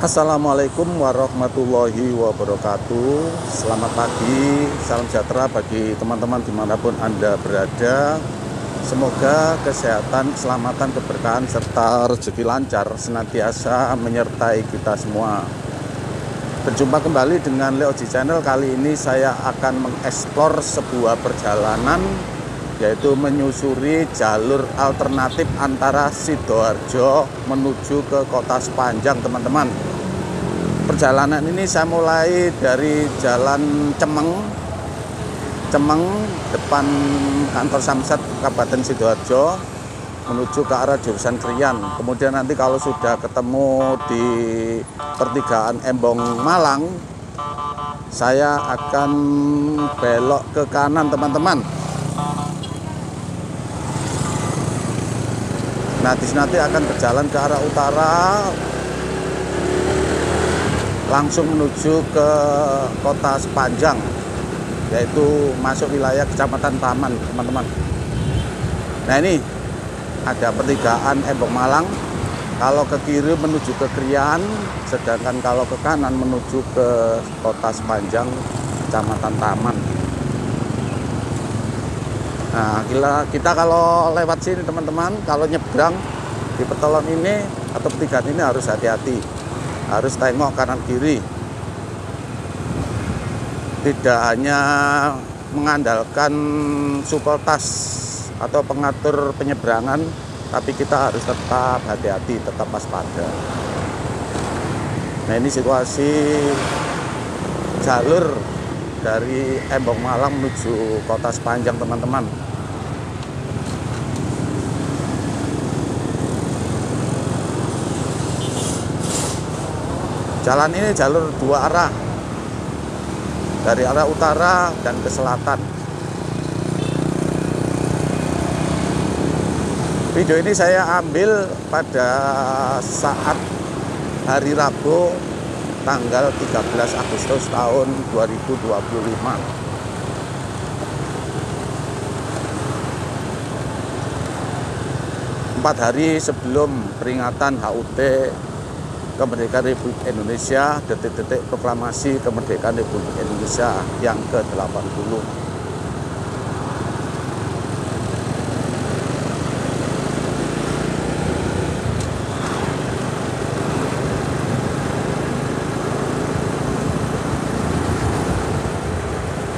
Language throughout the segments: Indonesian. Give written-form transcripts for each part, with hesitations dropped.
Assalamualaikum warahmatullahi wabarakatuh. Selamat pagi, salam sejahtera bagi teman-teman dimanapun Anda berada. Semoga kesehatan, keselamatan, keberkahan, serta rezeki lancar senantiasa menyertai kita semua. Berjumpa kembali dengan Leoji Channel. Kali ini saya akan mengeksplor sebuah perjalanan, yaitu menyusuri jalur alternatif antara Sidoarjo menuju ke Kota Sepanjang, teman-teman. Perjalanan ini saya mulai dari Jalan Cemeng depan kantor Samsat Kabupaten Sidoarjo menuju ke arah jurusan Krian. Kemudian nanti kalau sudah ketemu di pertigaan Embong Malang, saya akan belok ke kanan, teman-teman. Nah, di sini nanti akan berjalan ke arah utara, langsung menuju ke Kota Sepanjang, yaitu masuk wilayah Kecamatan Taman, teman-teman. Nah, ini ada pertigaan Embong Malang. Kalau ke kiri menuju ke Krian, sedangkan kalau ke kanan menuju ke Kota Sepanjang, Kecamatan Taman. Nah, kita kalau lewat sini, teman-teman, kalau nyebrang di pertolongan ini atau pertigaan ini harus hati-hati, harus tengok kanan kiri. Tidak hanya mengandalkan supeltas atau pengatur penyeberangan, tapi kita harus tetap hati-hati, tetap waspada. Nah, ini situasi jalur dari Embong Malang menuju Kota Sepanjang, teman-teman. Jalan ini jalur dua arah, dari arah utara dan ke selatan. Video ini saya ambil pada saat hari Rabu tanggal 13 Agustus tahun 2025. Empat hari sebelum peringatan HUT Kemerdekaan Republik Indonesia, detik-detik proklamasi Kemerdekaan Republik Indonesia yang ke-80.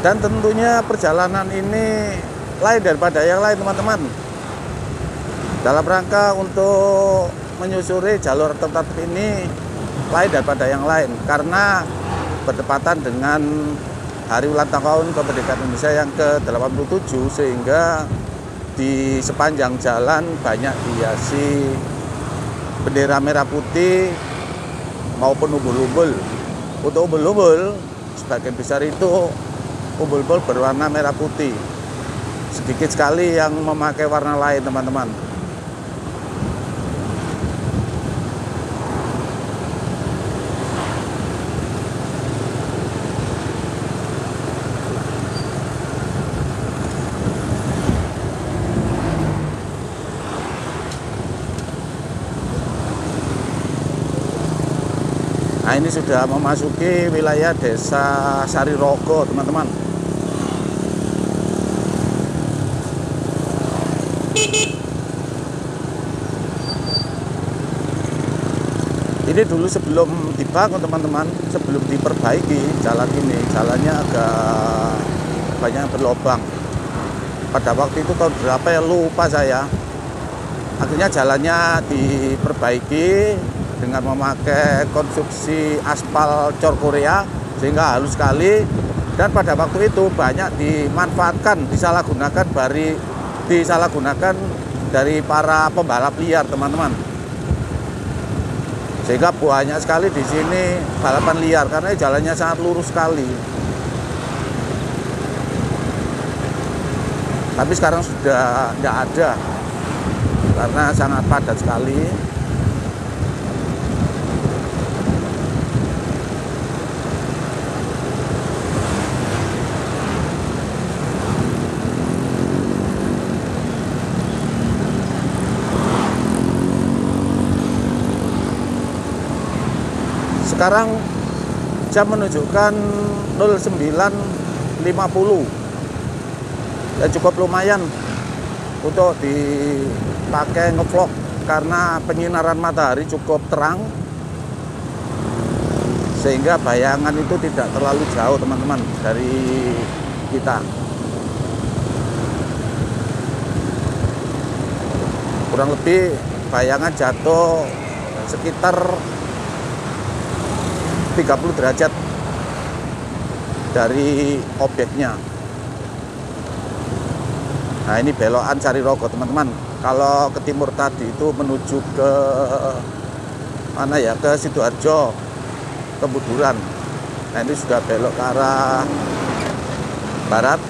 Dan tentunya perjalanan ini lain daripada yang lain, teman-teman. Dalam rangka untuk menyusuri jalur alternatif ini lain daripada yang lain, karena bertepatan dengan hari ulang tahun kemerdekaan Indonesia yang ke-87, sehingga di sepanjang jalan banyak dihiasi bendera merah putih maupun umbul-umbul. Untuk umbul-umbul, sebagian besar itu umbul-umbul berwarna merah putih. Sedikit sekali yang memakai warna lain, teman-teman. Nah, ini sudah memasuki wilayah Desa Sarirogo, teman-teman. Ini dulu sebelum dibangun, teman-teman, sebelum diperbaiki jalan ini, jalannya agak banyak berlobang. Pada waktu itu tahun berapa ya, lupa saya. Akhirnya jalannya diperbaiki dengan memakai konstruksi aspal cor Korea, sehingga halus sekali. Dan pada waktu itu banyak dimanfaatkan, disalahgunakan dari para pembalap liar, teman-teman. Sehingga banyak sekali di sini balapan liar karena jalannya sangat lurus sekali. Tapi sekarang sudah tidak ada karena sangat padat sekali. Sekarang jam menunjukkan 09.50. Ya cukup lumayan untuk dipakai ngevlog karena penyinaran matahari cukup terang sehingga bayangan itu tidak terlalu jauh teman-teman dari kita. Kurang lebih bayangan jatuh sekitar 30 derajat dari objeknya. Nah ini belokan Sarirogo teman-teman. Kalau ke timur tadi itu menuju ke mana ya, ke Sidoarjo, ke Buduran. Nah ini sudah belok ke arah barat.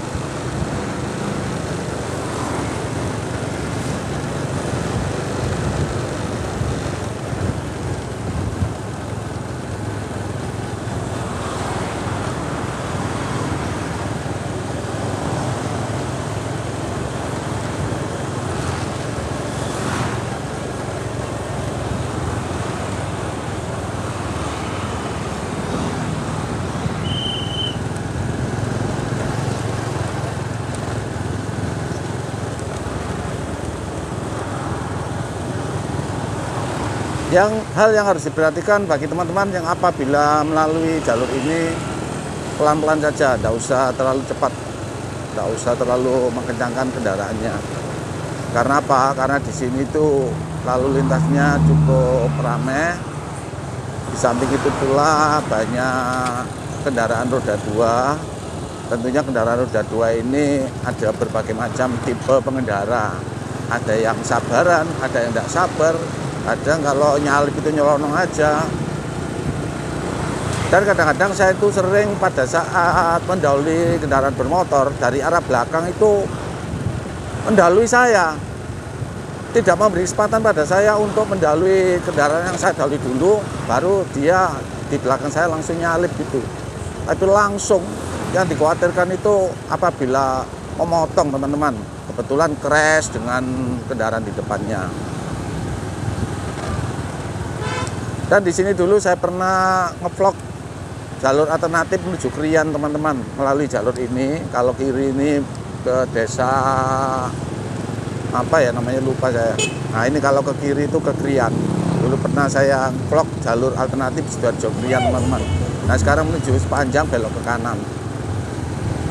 Hal yang harus diperhatikan bagi teman-teman yang apabila melalui jalur ini, pelan-pelan saja, tidak usah terlalu cepat, tidak usah terlalu mengencangkan kendaraannya. Karena apa? Karena di sini tuh lalu lintasnya cukup ramai. Di samping itu pula banyak kendaraan roda 2. Tentunya kendaraan roda 2 ini ada berbagai macam tipe pengendara. Ada yang sabaran, ada yang tidak sabar. Kadang kalau nyalip itu nyelonong aja. Dan kadang-kadang saya itu sering pada saat mendahului kendaraan bermotor dari arah belakang itu mendahului saya, tidak memberi kesempatan pada saya untuk mendahului kendaraan yang saya dahului dulu, baru dia di belakang saya langsung nyalip gitu. Tapi langsung yang dikhawatirkan itu apabila memotong teman-teman, kebetulan crash dengan kendaraan di depannya. Dan di sini dulu saya pernah ngevlog jalur alternatif menuju Krian teman-teman, melalui jalur ini. Kalau kiri ini ke desa apa ya namanya, lupa saya. Nah ini kalau ke kiri itu ke Krian. Dulu pernah saya ngevlog jalur alternatif Sidoarjo Krian teman-teman. Nah sekarang menuju sepanjang belok ke kanan.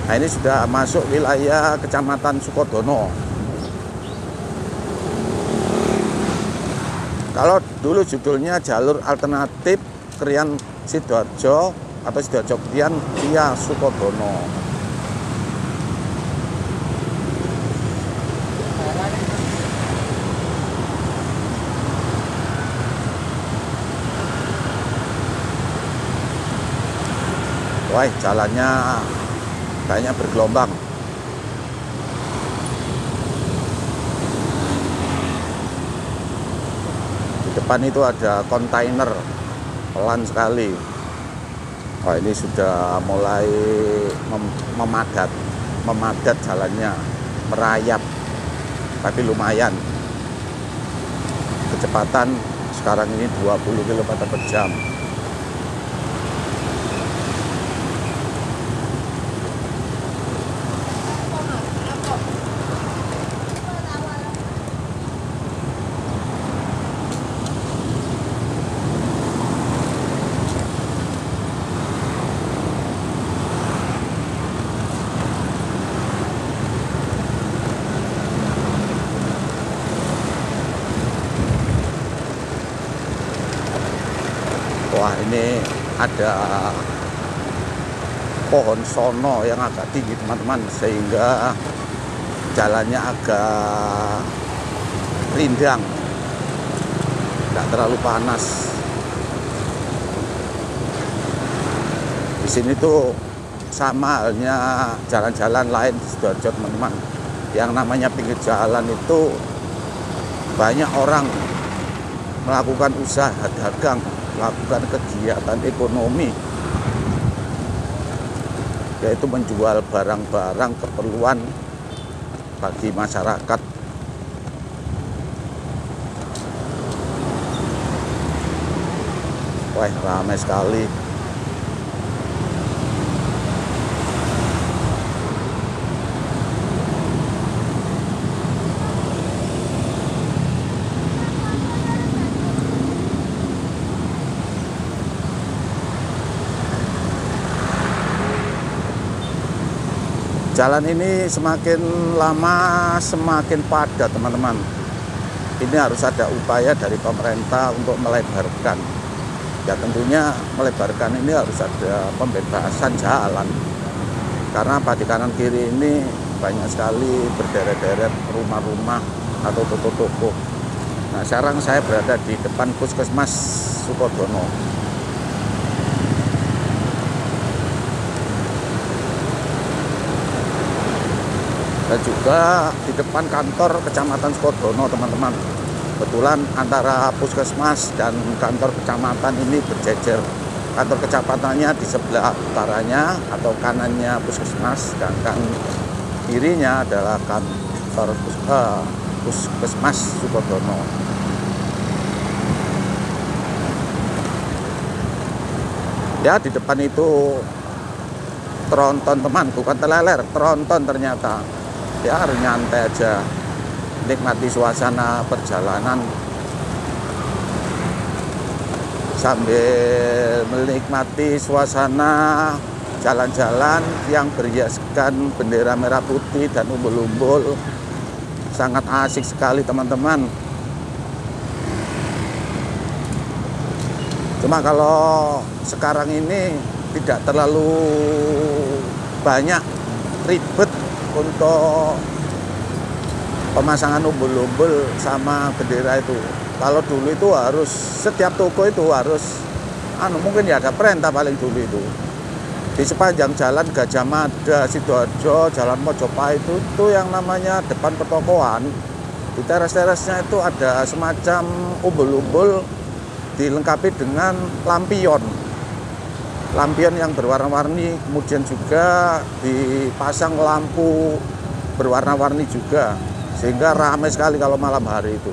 Nah ini sudah masuk wilayah Kecamatan Sukodono. Kalau dulu judulnya jalur alternatif Krian Sidoarjo atau Sidoarjo Krian via Sukodono. Wah, jalannya banyak bergelombang. Depan itu ada kontainer, pelan sekali. Wah ini sudah mulai memadat jalannya, merayap, tapi lumayan. Kecepatan sekarang ini 20 km/jam. Wah ini ada pohon sono yang agak tinggi teman-teman, sehingga jalannya agak rindang, tidak terlalu panas. Di sini tuh sama halnya jalan-jalan lain di Sidoarjo teman-teman, yang namanya pinggir jalan itu banyak orang melakukan usaha dagang, melakukan kegiatan ekonomi, yaitu menjual barang-barang keperluan bagi masyarakat. Wah, ramai sekali. Jalan ini semakin lama semakin padat, teman-teman. Ini harus ada upaya dari pemerintah untuk melebarkan. Ya tentunya melebarkan ini harus ada pembebasan jalan. Karena di kanan kiri ini banyak sekali berderet-deret rumah-rumah atau toko-toko. Nah, sekarang saya berada di depan Puskesmas Sukodono. Dan juga di depan kantor Kecamatan Sukodono, teman-teman. Kebetulan antara puskesmas dan kantor kecamatan ini berjejer. Kantor kecamatannya di sebelah utaranya atau kanannya puskesmas, sedangkan kirinya adalah kantor puskesmas Sukodono. Ya, di depan itu tronton, teman, bukan teleler, tronton ternyata. Ya, harus nyantai aja, nikmati suasana perjalanan sambil menikmati suasana jalan-jalan yang berhiaskan bendera merah putih dan umbul-umbul. Sangat asik sekali, teman-teman. Cuma kalau sekarang ini tidak terlalu banyak ribet untuk pemasangan umbul-umbul sama bendera itu. Kalau dulu itu harus setiap toko itu harus mungkin ya ada perintah paling dulu itu. Di sepanjang jalan Gajah Mada, Sidoarjo, Jalan Mojopahit itu yang namanya depan pertokoan. Di teras-terasnya itu ada semacam umbul-umbul dilengkapi dengan lampion. Lampion yang berwarna-warni, kemudian juga dipasang lampu berwarna-warni juga, sehingga ramai sekali kalau malam hari itu.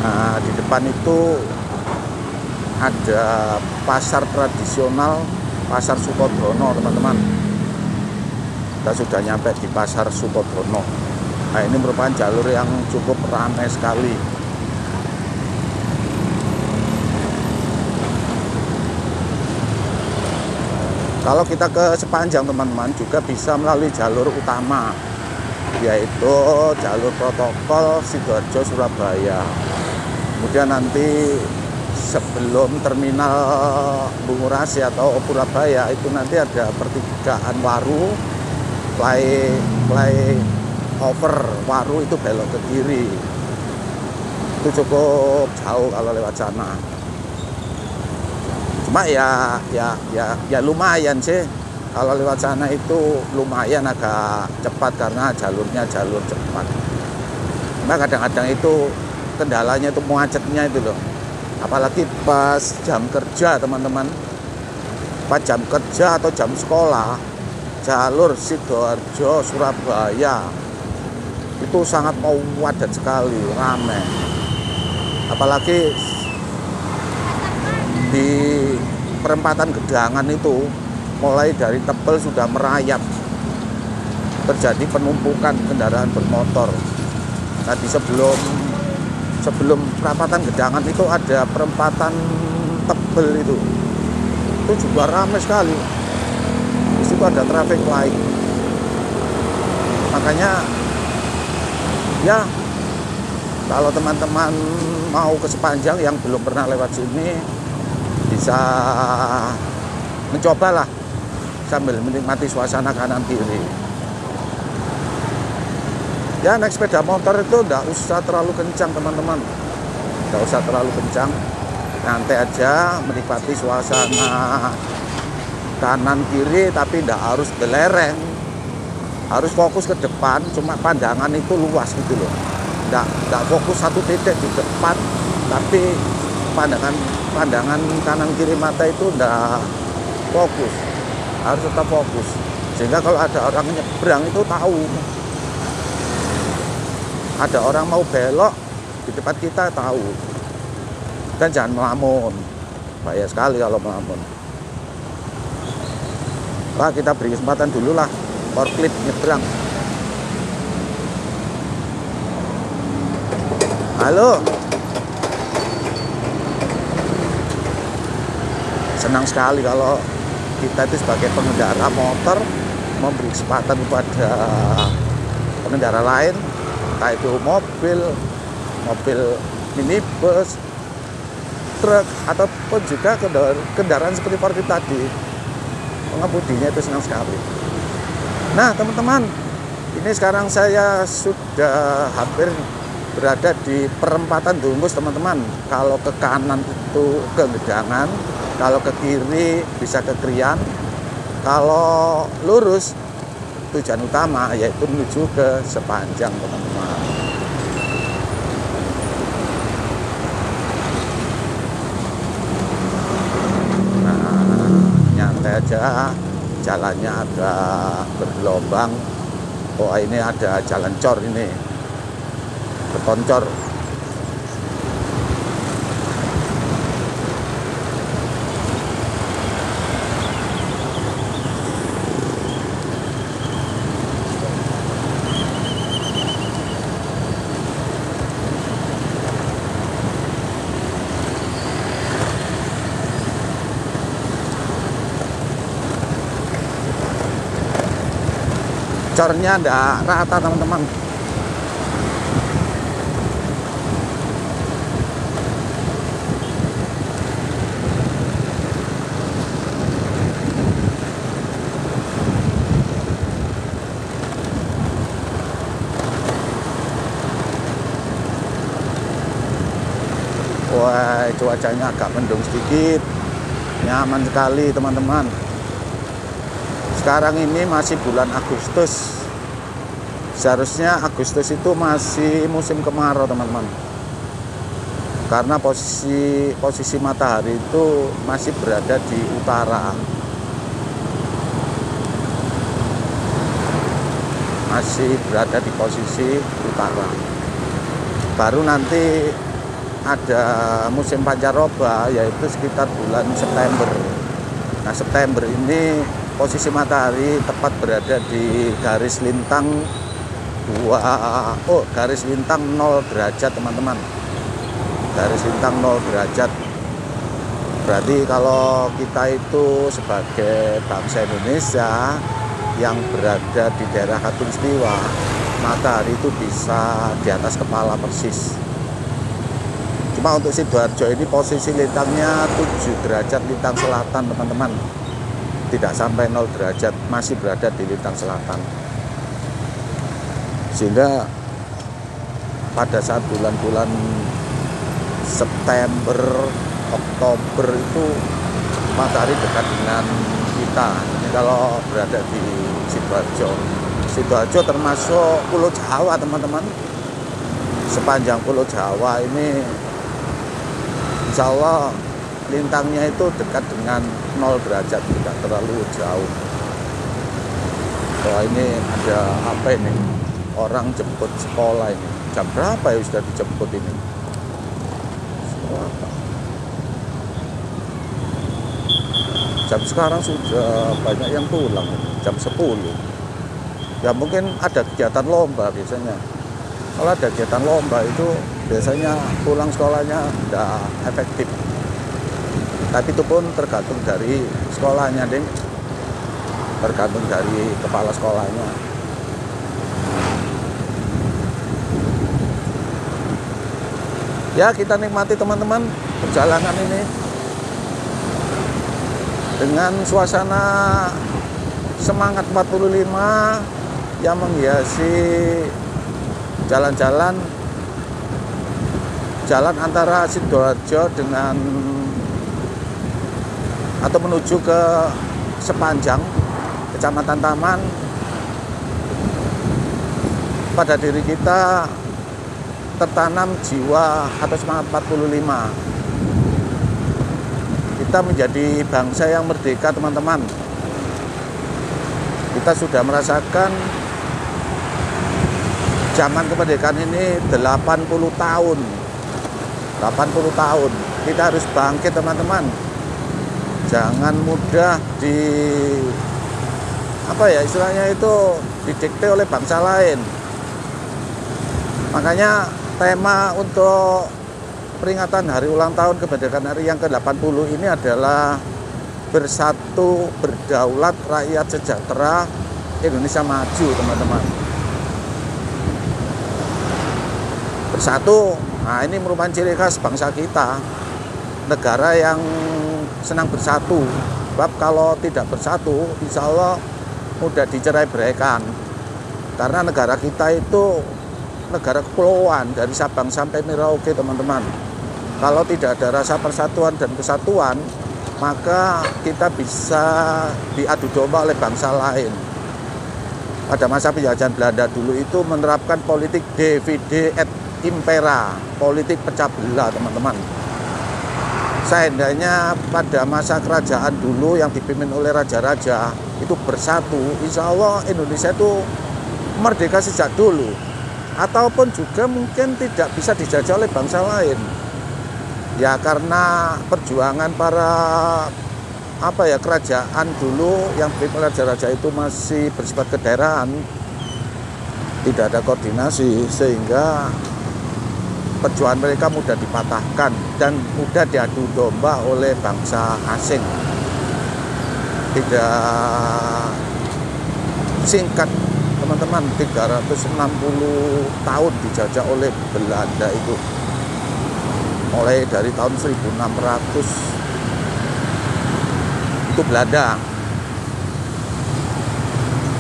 Nah, di depan itu ada pasar tradisional, Pasar Sukodono, teman-teman. Kita sudah nyampe di Pasar Sukodono. Nah, ini merupakan jalur yang cukup ramai sekali. Kalau kita ke sepanjang, teman-teman, juga bisa melalui jalur utama, yaitu jalur protokol Sidoarjo Surabaya. Kemudian nanti sebelum terminal Bungurasi atau Purabaya itu nanti ada pertigaan Waru, flyover Waru itu belok ke kiri. Itu cukup jauh kalau lewat sana. Cuma ya lumayan sih. Kalau lewat sana itu lumayan agak cepat karena jalurnya jalur cepat. Cuma kadang-kadang itu kendalanya itu macetnya itu loh. Apalagi pas jam kerja, teman-teman. Pas jam kerja atau jam sekolah, jalur Sidoarjo Surabaya itu sangat padat sekali, ramai. Apalagi di perempatan Gedangan itu mulai dari Tebel sudah merayap, terjadi penumpukan kendaraan bermotor. Tadi sebelum perempatan Gedangan itu ada perempatan Tebel itu juga ramai sekali. Di situ ada traffic light. Makanya ya, kalau teman-teman mau ke sepanjang yang belum pernah lewat sini, bisa mencobalah sambil menikmati suasana kanan kiri. Ya, naik sepeda motor itu enggak usah terlalu kencang, teman-teman. Enggak usah terlalu kencang. Nanti aja menikmati suasana kanan kiri, tapi enggak harus belereng. Harus fokus ke depan, cuma pandangan itu luas gitu loh. Enggak fokus satu titik di depan, tapi pandangan pandangan kanan kiri mata itu enggak fokus, harus tetap fokus, sehingga kalau ada orang nyebrang itu tahu ada orang mau belok di depan kita, tahu. Dan jangan melamun, bahaya sekali kalau melamun. Wah, kita beri kesempatan dulu lah forklift nyebrang. Halo, senang sekali kalau kita itu sebagai pengendara motor memberi kesempatan kepada pengendara lain, entah itu mobil minibus, truk, ataupun juga kendaraan seperti forklift tadi. Pengemudinya itu senang sekali. Nah teman-teman, ini sekarang saya sudah hampir berada di perempatan Dunggus teman-teman. Kalau ke kanan itu ke Gedangan, kalau ke kiri bisa ke Krian, kalau lurus tujuan utama yaitu menuju ke Sepanjang teman-teman. Nah, nyantai aja, jalannya agak bergelombang. Oh, ini ada jalan cor ini, beton cor. Cornya enggak rata teman-teman. Wah, cuacanya agak mendung sedikit, nyaman sekali teman-teman. Sekarang ini masih bulan Agustus. Seharusnya Agustus itu masih musim kemarau teman-teman. Karena posisi matahari itu masih berada di utara. Masih berada di posisi utara. Baru nanti ada musim pancaroba, yaitu sekitar bulan September. Nah, September ini posisi matahari tepat berada di garis lintang garis lintang 0 derajat teman-teman. Garis lintang 0 derajat. Berarti kalau kita itu sebagai bangsa Indonesia yang berada di daerah Khatulistiwa, matahari itu bisa di atas kepala persis. Cuma untuk Sidoarjo ini posisi lintangnya 7 derajat lintang selatan teman-teman. Tidak sampai 0 derajat, masih berada di lintang selatan. Sehingga pada saat bulan-bulan September, Oktober itu matahari dekat dengan kita. Ini kalau berada di Sidoarjo. Sidoarjo termasuk Pulau Jawa teman-teman. Sepanjang Pulau Jawa ini insya Allah lintangnya itu dekat dengan 0 derajat, tidak terlalu jauh. Wah, ini ada apa ini? Orang jemput sekolah ini. Jam berapa ya sudah dijemput ini? Jam sekarang sudah banyak yang pulang, jam 10. Ya mungkin ada kegiatan lomba biasanya. Kalau ada kegiatan lomba itu biasanya pulang sekolahnya tidak efektif. Tapi itu pun tergantung dari sekolahnya, ding. Tergantung dari kepala sekolahnya. Ya, kita nikmati teman-teman perjalanan ini dengan suasana semangat 45 yang menghiasi jalan-jalan antara Sidoarjo dengan atau menuju ke Sepanjang, Kecamatan Taman. Pada diri kita tertanam jiwa atau semangat 45. kita menjadi bangsa yang merdeka, teman-teman. Kita sudah merasakan zaman kemerdekaan ini 80 tahun. 80 tahun. Kita harus bangkit, teman-teman. Jangan mudah istilahnya itu didikte oleh bangsa lain. Makanya tema untuk peringatan hari ulang tahun kemerdekaan RI yang ke-80 ini adalah bersatu, berdaulat, rakyat sejahtera, Indonesia maju, teman-teman. Bersatu, nah ini merupakan ciri khas bangsa kita, negara yang senang bersatu. Sebab kalau tidak bersatu, insya Allah mudah dicerai-beraikan. Karena negara kita itu negara kepulauan dari Sabang sampai Merauke, teman-teman. Kalau tidak ada rasa persatuan dan kesatuan, maka kita bisa diadu domba oleh bangsa lain. Pada masa penjajahan Belanda dulu itu menerapkan politik divide et impera, politik pecah belah, teman-teman. Seandainya pada masa kerajaan dulu yang dipimpin oleh raja-raja itu bersatu, insya Allah Indonesia itu merdeka sejak dulu. Ataupun juga mungkin tidak bisa dijajah oleh bangsa lain. Ya karena perjuangan para kerajaan dulu yang dipimpin raja-raja itu masih bersifat kedaerahan, tidak ada koordinasi, sehingga perjuangan mereka mudah dipatahkan dan mudah diadu domba oleh bangsa asing. Tidak singkat, teman-teman, 360 tahun dijajah oleh Belanda itu. Mulai dari tahun 1600 itu Belanda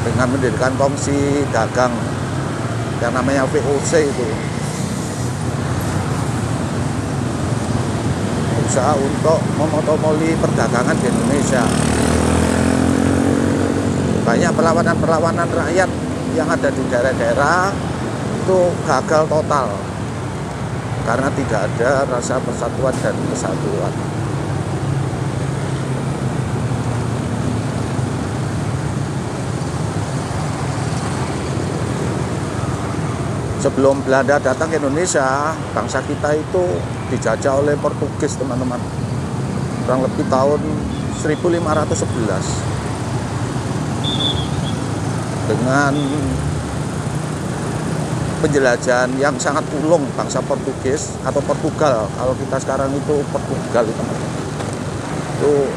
dengan mendirikan kongsi dagang yang namanya VOC itu, usaha untuk memonopoli perdagangan di Indonesia. Banyak perlawanan rakyat yang ada di daerah-daerah itu gagal total karena tidak ada rasa persatuan dan kesatuan. Sebelum Belanda datang ke Indonesia, bangsa kita itu dijajah oleh Portugis, teman-teman. Kurang lebih tahun 1511. Dengan penjelajahan yang sangat ulung bangsa Portugis atau Portugal, kalau kita sekarang itu Portugal, teman-teman. Itu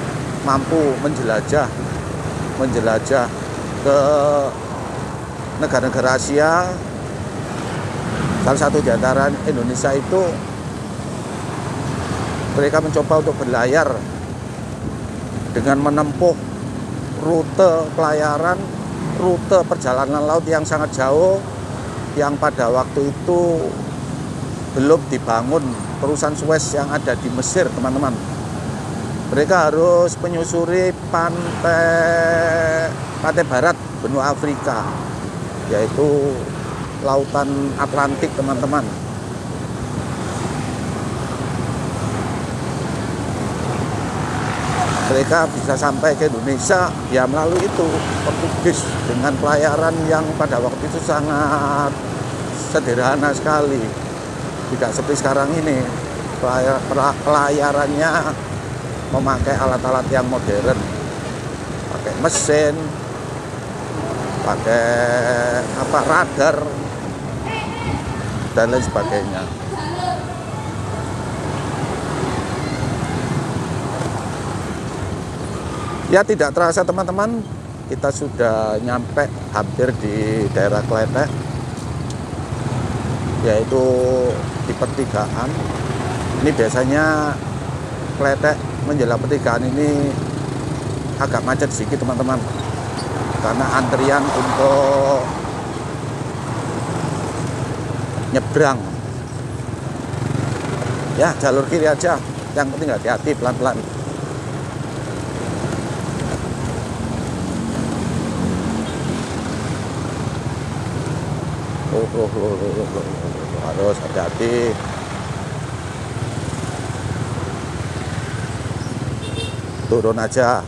mampu menjelajah ke negara-negara Asia. Salah satu di antara Indonesia itu mereka mencoba untuk berlayar dengan menempuh rute pelayaran, rute perjalanan laut yang sangat jauh, yang pada waktu itu belum dibangun terusan Suez yang ada di Mesir, teman-teman. Mereka harus menyusuri pantai barat benua Afrika, yaitu Lautan Atlantik, teman-teman. Mereka bisa sampai ke Indonesia ya melalui itu Portugis dengan pelayaran yang pada waktu itu sangat sederhana sekali. Tidak seperti sekarang ini, pelayarannya memakai alat-alat yang modern, pakai mesin, pakai radar dan lain sebagainya. Ya tidak terasa, teman-teman, kita sudah nyampe hampir di daerah Kletek, yaitu di pertigaan. Ini biasanya Kletek menjelang pertigaan ini agak macet sedikit, teman-teman, karena antrian untuk nyebrang. Ya jalur kiri aja, yang penting hati-hati, pelan-pelan. Harus hati-hati. turun aja,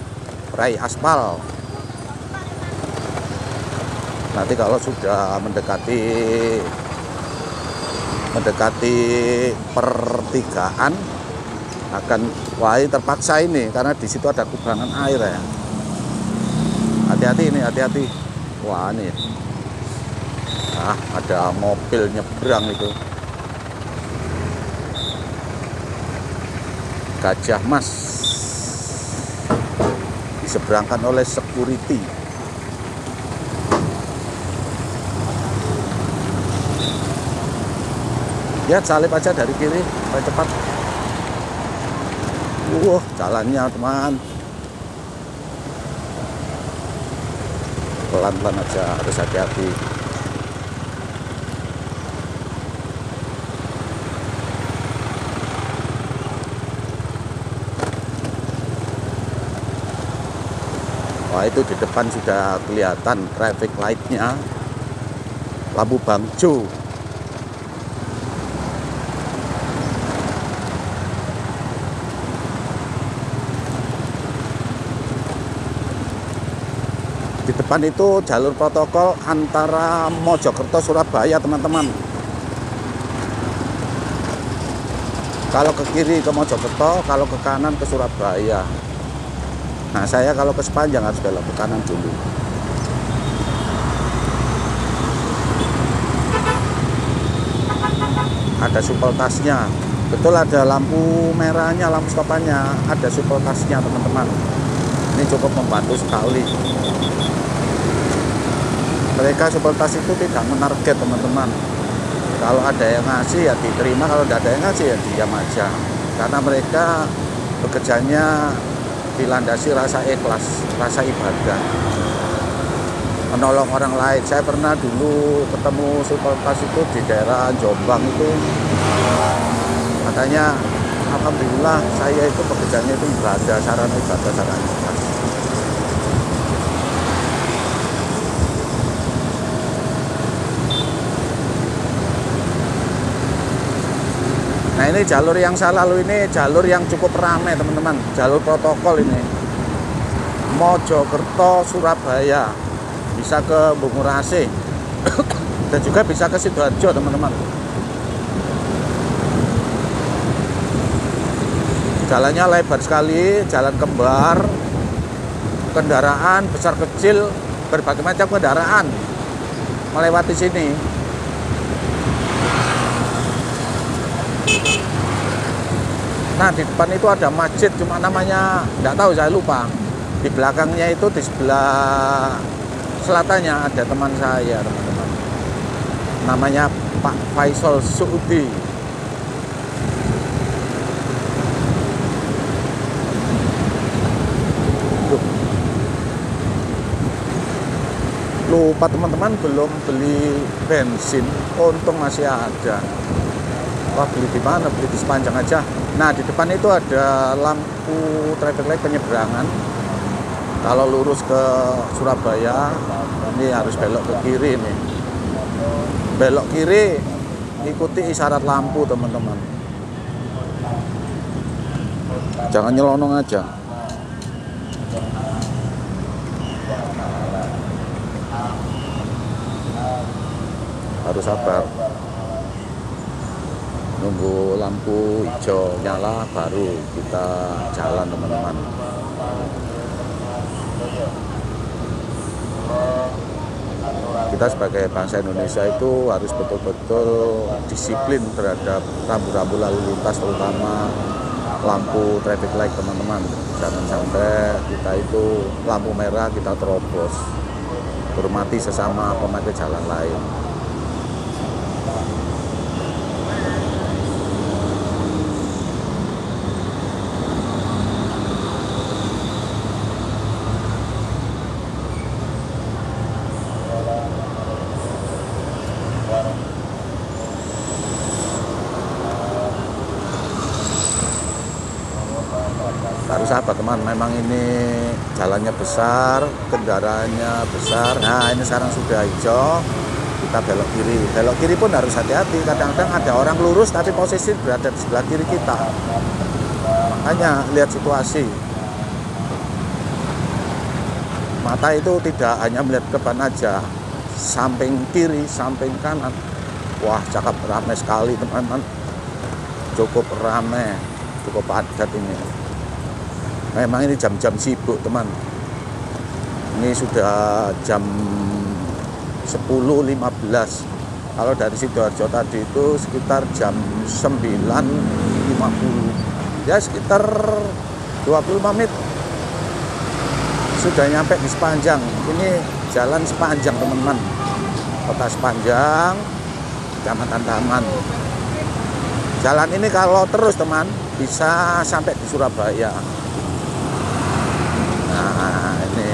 rai aspal. Nanti kalau sudah mendekati pertigaan akan terpaksa ini karena di situ ada kubangan air ya. Hati-hati ini, hati-hati. Wah ini, ada mobil nyebrang itu. Gajah Mas diseberangkan oleh security. Ya salip aja dari kiri supaya cepat. Jalannya teman, pelan-pelan aja, harus hati-hati. Wah itu di depan sudah kelihatan traffic light-nya, lampu bangjo. Di depan itu jalur protokol antara Mojokerto Surabaya teman-teman. Kalau ke kiri ke Mojokerto, kalau ke kanan ke Surabaya. Nah saya kalau ke sepanjang harus belok ke kanan dulu. Ada supel tasnya, betul ada lampu merahnya, lampu stopannya, ada supel tasnya teman-teman. Ini cukup membantu sekali. Mereka supel tas itu tidak menarget teman-teman. Kalau ada yang ngasih ya diterima, kalau tidak ada yang ngasih ya diam aja. Karena mereka bekerjanya dilandasi rasa ikhlas, rasa ibadah, menolong orang lain. Saya pernah dulu ketemu supel tas itu di daerah Jombang itu, katanya alhamdulillah saya itu pekerjaannya itu ibadah, sarana ibadah, sarana ikhlas. Nah ini jalur yang saya lalu ini jalur yang cukup ramai teman-teman, jalur protokol ini. Mojokerto Surabaya, bisa ke Bungurasi dan juga bisa ke Sidoarjo teman-teman. Jalannya lebar sekali, jalan kembar, kendaraan besar kecil, berbagai macam kendaraan melewati sini. Nah di depan itu ada masjid, cuma namanya nggak tahu, saya lupa. Di belakangnya itu di sebelah selatannya ada teman saya teman-teman, namanya Pak Faisal Suudi. Lupa teman-teman, belum beli bensin, untung masih ada. Wah beli di mana? Beli di sepanjang aja. Nah di depan itu ada lampu traffic light penyeberangan. Kalau lurus ke Surabaya ini harus belok ke kiri nih. Belok kiri, ikuti isyarat lampu teman-teman. Jangan nyelonong aja. Harus sabar. Nunggu lampu hijau nyala baru kita jalan teman-teman. Kita sebagai bangsa Indonesia itu harus betul-betul disiplin terhadap rambu-rambu lalu lintas, terutama lampu traffic light teman-teman. Jangan sampai kita itu lampu merah kita terobos. Hormati sesama pemakai jalan lain. Harus apa teman, memang ini jalannya besar, kendaraannya besar. Nah ini sekarang sudah hijau, kita belok kiri. Belok kiri pun harus hati-hati, kadang-kadang ada orang lurus tapi posisi berada di sebelah kiri kita. Makanya lihat situasi. mata itu tidak hanya melihat ke depan aja, samping kiri, samping kanan. Wah, cakep, ramai sekali teman-teman. Cukup ramai, cukup padat ini. Memang ini jam-jam sibuk teman. Ini sudah jam 10.15. Kalau dari Sidoarjo tadi itu sekitar jam 9.50. Ya sekitar 25 menit sudah nyampe di Sepanjang. Ini jalan Sepanjang teman-teman. Kota Sepanjang, Kecamatan Taman. Jalan ini kalau terus teman bisa sampai di Surabaya. Nah ini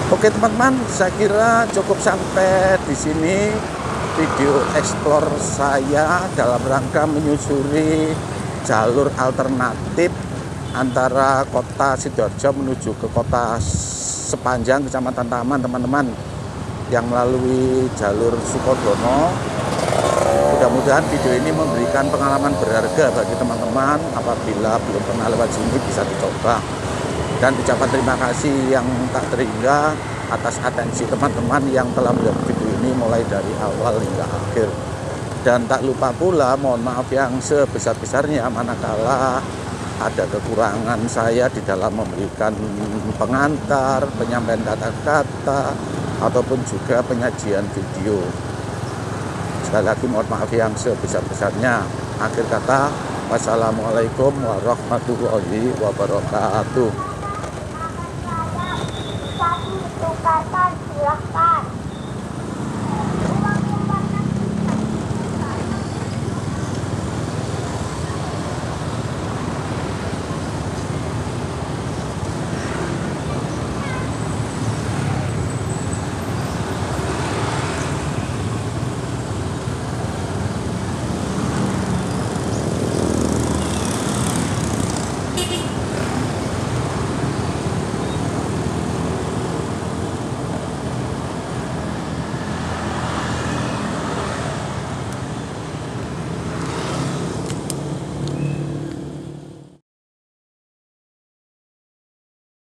oke teman-teman, saya kira cukup sampai di sini video explore saya dalam rangka menyusuri jalur alternatif antara kota Sidoarjo menuju ke kota Sepanjang, Kecamatan Taman teman-teman, yang melalui jalur Sukodono. Mudah-mudahan video ini memberikan pengalaman berharga bagi teman-teman. Apabila belum pernah lewat sini bisa dicoba. Dan ucapan terima kasih yang tak terhingga atas atensi teman-teman yang telah melihat video ini mulai dari awal hingga akhir. Dan tak lupa pula mohon maaf yang sebesar-besarnya manakala ada kekurangan saya di dalam memberikan pengantar, penyampaian kata-kata, ataupun juga penyajian video. Sekali lagi mohon maaf yang sebesar-besarnya. Akhir kata, wassalamualaikum warahmatullahi wabarakatuh. Satu kata silahkan.